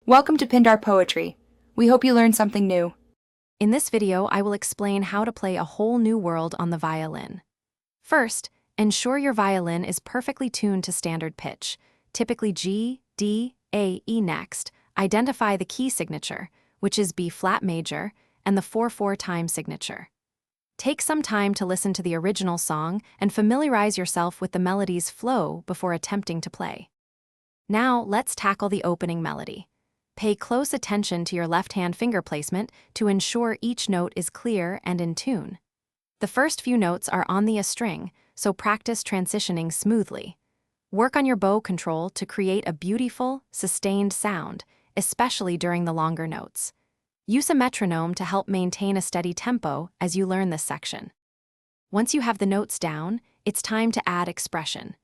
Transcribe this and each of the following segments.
Welcome to Pindar Poetry. We hope you learned something new. In this video, I will explain how to play a whole new world on the violin. First, ensure your violin is perfectly tuned to standard pitch, typically G, D, A, E. Next, identify the key signature, which is B flat major, and the 4/4 time signature. Take some time to listen to the original song and familiarize yourself with the melody's flow before attempting to play. Now, let's tackle the opening melody. Pay close attention to your left-hand finger placement to ensure each note is clear and in tune. The first few notes are on the A string, so practice transitioning smoothly. Work on your bow control to create a beautiful, sustained sound, especially during the longer notes. Use a metronome to help maintain a steady tempo as you learn this section. Once you have the notes down, it's time to add expression.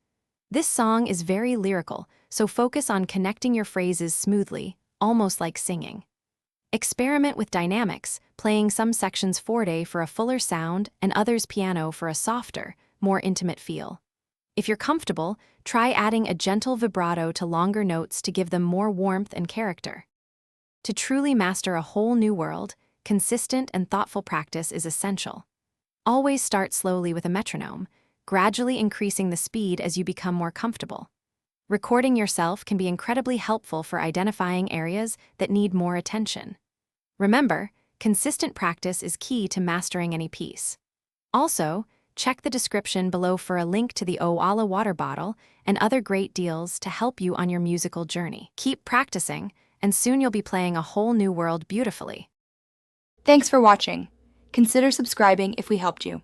This song is very lyrical, so focus on connecting your phrases smoothly, almost like singing. Experiment with dynamics, playing some sections forte for a fuller sound and others piano for a softer, more intimate feel. If you're comfortable, try adding a gentle vibrato to longer notes to give them more warmth and character. To truly master a whole new world, consistent and thoughtful practice is essential. Always start slowly with a metronome, gradually increasing the speed as you become more comfortable. Recording yourself can be incredibly helpful for identifying areas that need more attention. Remember, consistent practice is key to mastering any piece. Also, check the description below for a link to the Oala water bottle and other great deals to help you on your musical journey. Keep practicing, and soon you'll be playing a whole new world beautifully. Thanks for watching. Consider subscribing if we helped you.